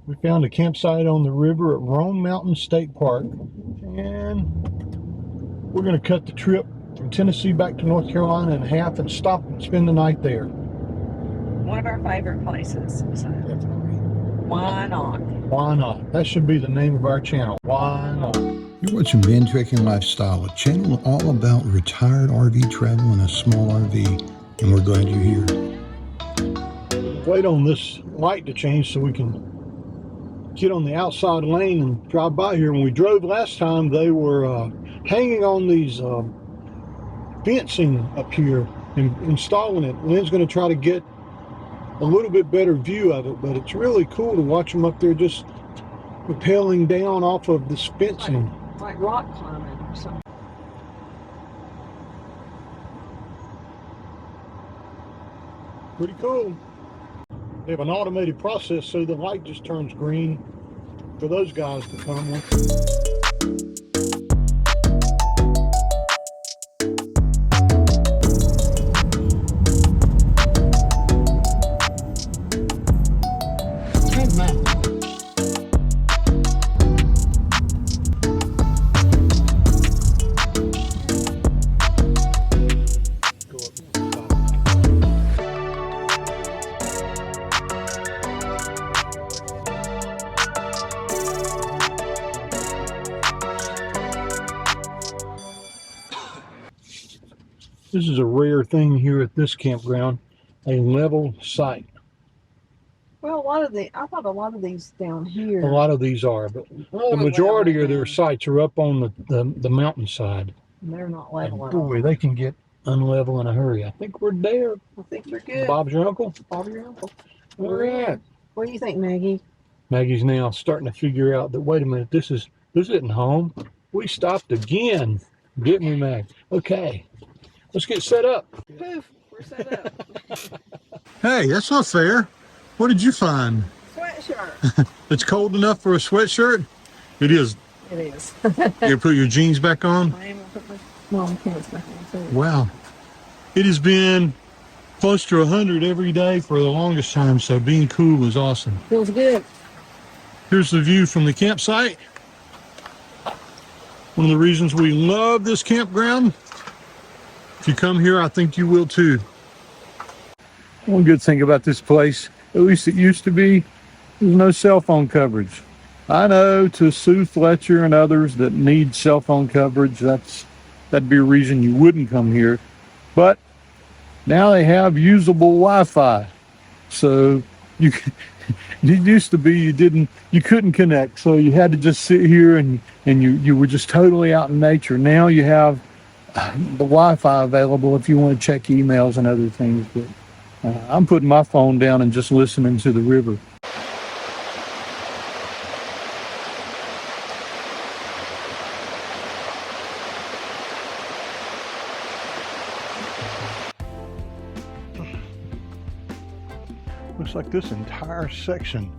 We found a campsite on the river at Roan Mountain State Park, and we're going to cut the trip from Tennessee back to North Carolina in half and stop and spend the night there. One of our favorite places. So Definitely. why not? Why not? That should be the name of our channel. Why not? You're watching Van Trekking Lifestyle, a channel all about retired RV travel in a small RV, and we're glad you're here. Wait on this light to change so we can get on the outside lane and drive by here. When we drove last time, they were hanging on these fencing up here and installing it. Lynn's going to try to get a little bit better view of it, but it's really cool to watch them up there just rappelling down off of this fencing. Like rock climbing or something. Pretty cool. They have an automated process so the light just turns green for those guys to come with. This is a rare thing here at this campground, a level site. Well, I thought a lot of these down here. A lot of these are, but the majority of their sites are up on the mountainside. They're not level at boy, all. they can get unlevel in a hurry. I think we're there. I think we're good. Bob's your uncle? Bob, your uncle. All right. What do you think, Maggie? Maggie's now starting to figure out that, wait a minute, this isn't home. We stopped again. Get me, Mag. Okay. Let's get set up. Poof, we're set up. Hey, that's not fair. What did you find? Sweatshirt. It's cold enough for a sweatshirt? It is. It is. You put your jeans back on? I am going to put my mom pants back on too. Wow. It has been close to 100 every day for the longest time, so being cool is awesome. Feels good. Here's the view from the campsite. One of the reasons we love this campground. If you come here, I think you will too. One good thing about this place, at least it used to be, there's no cell phone coverage. I know to Sue Fletcher and others that need cell phone coverage, that'd be a reason you wouldn't come here. But now they have usable Wi-Fi. So it used to be you couldn't connect. So you had to just sit here and you were just totally out in nature. Now you have the Wi-Fi available if you want to check emails and other things. But I'm putting my phone down and just listening to the river. Looks like this entire section,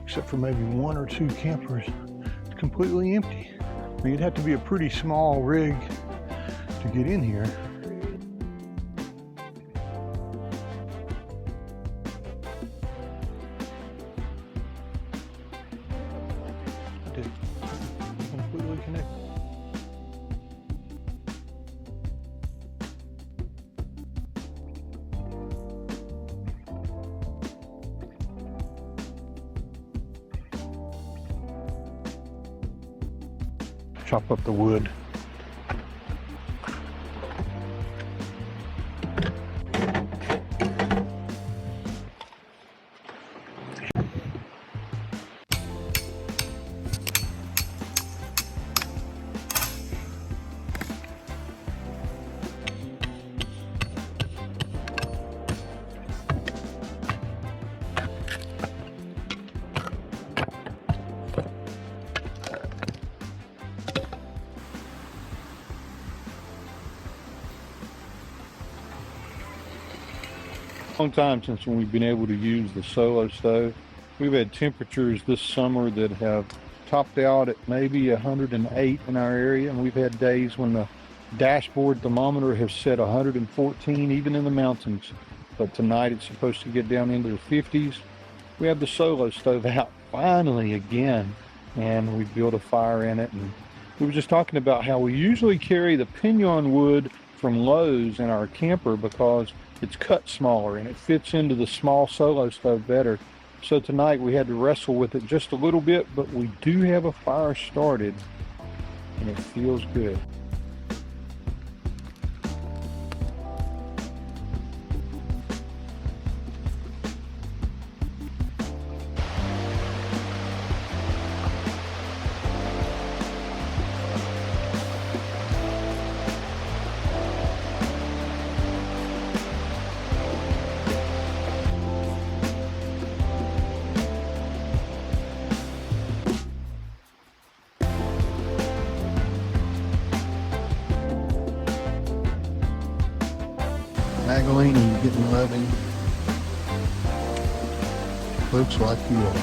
except for maybe one or two campers, is completely empty. I mean, you'd have to be a pretty small rig to get in here. Completely connected. Chop up the wood. Long time since when we've been able to use the solo stove. We've had temperatures this summer that have topped out at maybe 108 in our area, and we've had days when the dashboard thermometer has set 114 even in the mountains. But tonight it's supposed to get down into the 50s. We have the solo stove out. finally again, and we built a fire in it. And we were just talking about how we usually carry the pinon wood from Lowe's in our camper because it's cut smaller and it fits into the small solo stove better. So tonight we had to wrestle with it just a little bit, but we do have a fire started and it feels good. Magdalene, you getting loving? Looks like you are.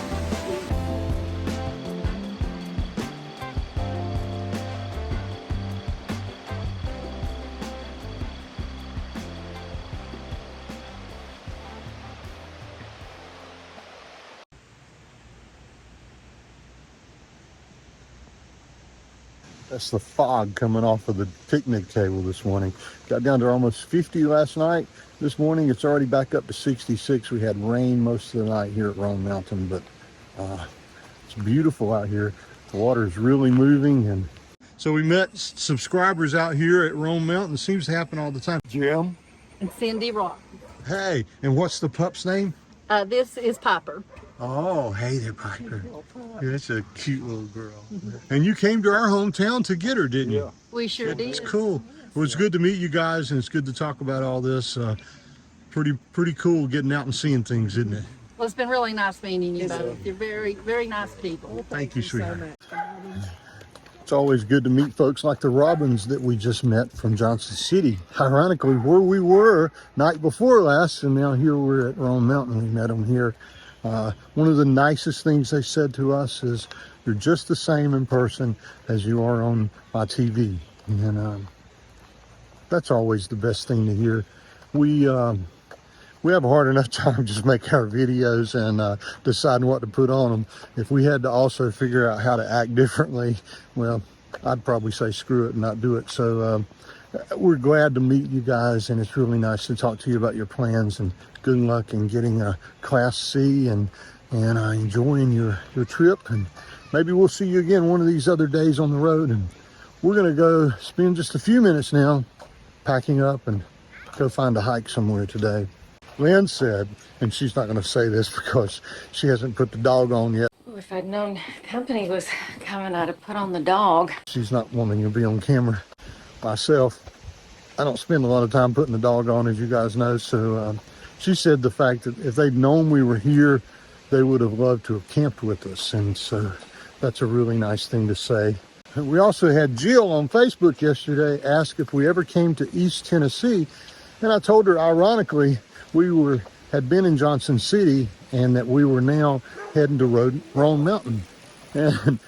That's the fog coming off of the picnic table this morning. Got down to almost 50 last night. This morning it's already back up to 66. We had rain most of the night here at Roan Mountain, but it's beautiful out here. The water is really moving. And so we met subscribers out here at Roan Mountain. It seems to happen all the time. Jim? And Cindy Rock. Hey, and what's the pup's name? This is Piper. Oh, hey there, Piper. That's a cute little girl. And you came to our hometown to get her, didn't you? We sure did. It's cool. Well, it's good to meet you guys, and it's good to talk about all this. Pretty cool getting out and seeing things, isn't it? Well, it's been really nice meeting you both. You're very, very nice people. Thank you, sweetheart. It's always good to meet folks like the Robins that we just met from Johnson City. Ironically, where we were night before last, and now here we're at Roan Mountain. We met them here. One of the nicest things they said to us is, you're just the same in person as you are on my TV. And that's always the best thing to hear. We have a hard enough time just making our videos and deciding what to put on them. If we had to also figure out how to act differently, well, I'd probably say screw it and not do it. So we're glad to meet you guys, and it's really nice to talk to you about your plans, and good luck in getting a Class C and enjoying your trip. And maybe we'll see you again one of these other days on the road. And we're gonna go spend just a few minutes now packing up and go find a hike somewhere today. Lynn said, and she's not going to say this because she hasn't put the dog on yet. Ooh, if I'd known company was coming, I'd have put on the dog. She's not wanting to be on camera. Myself, I don't spend a lot of time putting the dog on, as you guys know. So she said the fact that if they'd known we were here, they would have loved to have camped with us. And so that's a really nice thing to say. We also had Jill on Facebook yesterday ask if we ever came to East Tennessee. And I told her, ironically, we had been in Johnson City and that we were now heading to Roan Mountain. And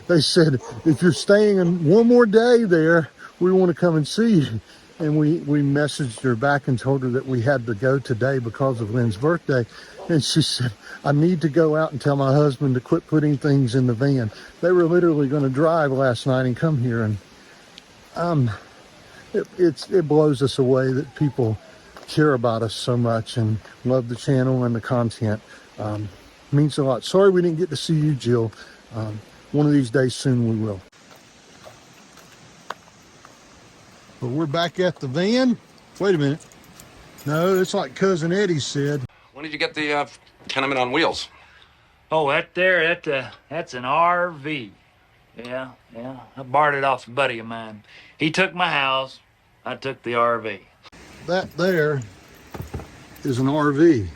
they said, if you're staying in one more day there, we want to come and see you. And we messaged her back and told her that we had to go today because of Lynn's birthday. And she said, I need to go out and tell my husband to quit putting things in the van. They were literally going to drive last night and come here. And it blows us away that people care about us so much and love the channel and the content. Means a lot. Sorry we didn't get to see you, Jill. One of these days soon we will. But we're back at the van. Wait a minute. No, it's like Cousin Eddie said. When did you get the tenement on wheels? Oh, that's an RV. Yeah. I borrowed it off a buddy of mine. He took my house. I took the RV. That there is an RV.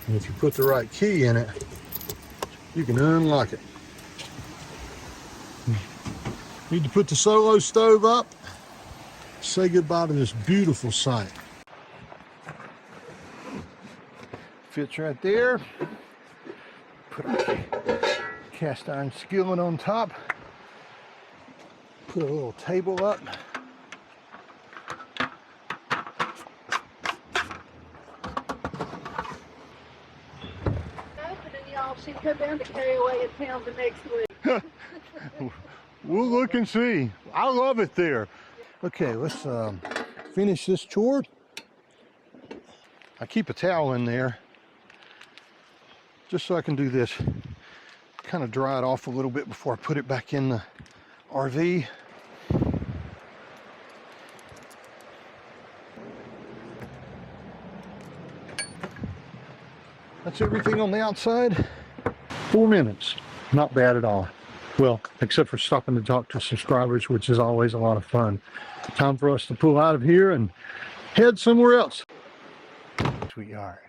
And if you put the right key in it, you can unlock it. Need to put the solo stove up. Say goodbye to this beautiful sight. Fits right there. Put our cast iron skillet on top. Put a little table up. she'd come down to KOA in town the next week. We'll look and see. I love it there. Okay, let's finish this chore. I keep a towel in there just so I can do this. Kind of dry it off a little bit before I put it back in the RV. That's everything on the outside. 4 minutes. Not bad at all. Well, except for stopping to talk to subscribers, which is always a lot of fun. Time for us to pull out of here and head somewhere else. Sweetheart,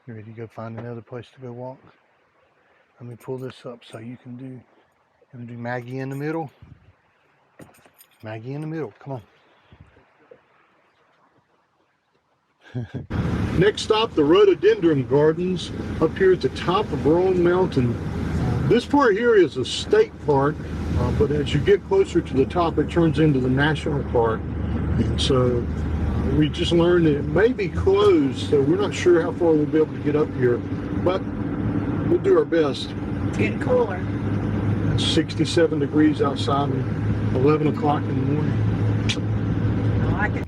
you ready to go find another place to go walk? Let me pull this up so you can do Maggie in the middle. Maggie in the middle, come on. Next stop, the Rhododendron Gardens up here at the top of Roan Mountain. This part here is a state park, but as you get closer to the top, it turns into the national park. And so we just learned that it may be closed, so we're not sure how far we'll be able to get up here, but we'll do our best. It's getting cooler. It's 67 degrees outside and 11 o'clock in the morning. I like it.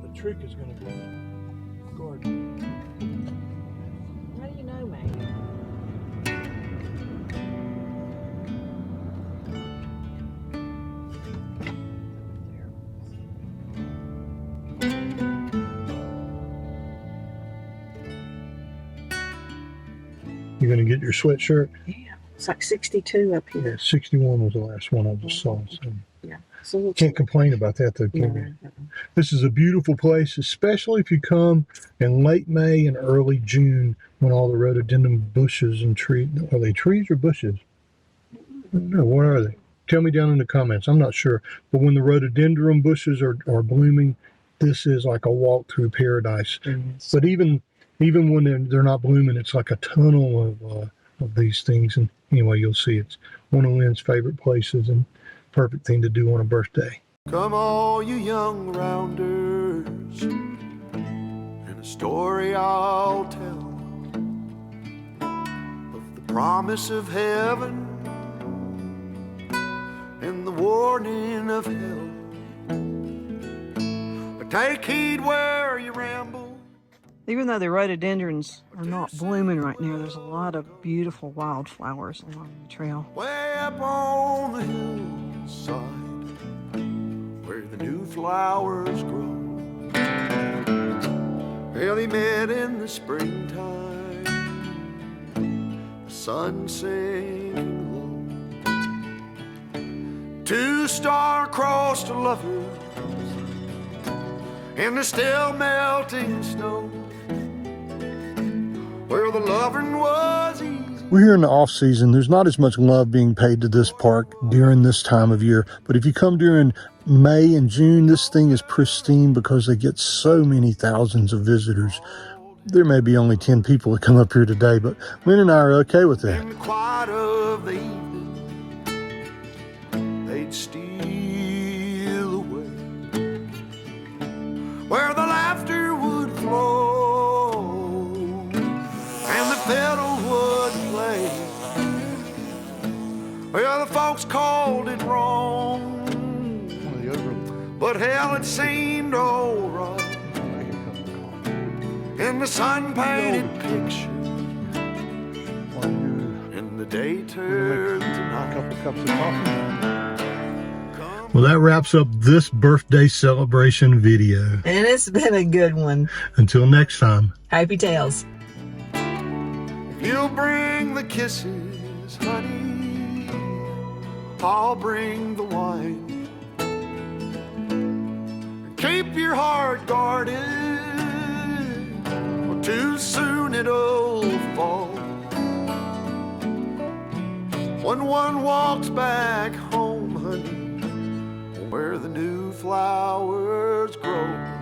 The trick is going to be garden. How do you know, Maggie? You going to get your sweatshirt? Yeah, it's like 62 up Yeah, here. 61 was the last one I just saw. So Yeah. So we'll can't complain about that though, can you? This is a beautiful place, especially if you come in late May and early June when all the rhododendron bushes and trees, are they trees or bushes? No, what are they? Tell me down in the comments. I'm not sure. But when the rhododendron bushes are blooming, this is like a walk through paradise. But even when they're not blooming, it's like a tunnel of these things. And anyway, you'll see it's one of Lynn's favorite places and perfect thing to do on a birthday. Come all you young rounders, and a story I'll tell of the promise of heaven and the warning of hell. But take heed where you ramble. Even though the rhododendrons are not blooming right now, there's a lot of beautiful wildflowers along the trail. Way up on the hillside where the new flowers grow. Well, they met in the springtime, the sun sinking low. Two star-crossed lovers in the still melting snow. Where the loving was easy. We're here in the off season. There's not as much love being paid to this park during this time of year. But if you come during May and June, this thing is pristine because they get so many thousands of visitors. There may be only 10 people that come up here today, but Lynn and I are okay with that. In the quiet of the evening, they'd steal away where the laughter would flow and the fiddle would play. Well, the folks called it wrong, but hell, it seemed alright in the sun-painted picture. And the day turned to night. A couple cups of coffee. Well, that wraps up this birthday celebration video. And it's been a good one. Until next time. Happy tales. If you'll bring the kisses, honey, I'll bring the wine. Keep your heart guarded, or too soon it'll fall. When one walks back home, honey, where the new flowers grow.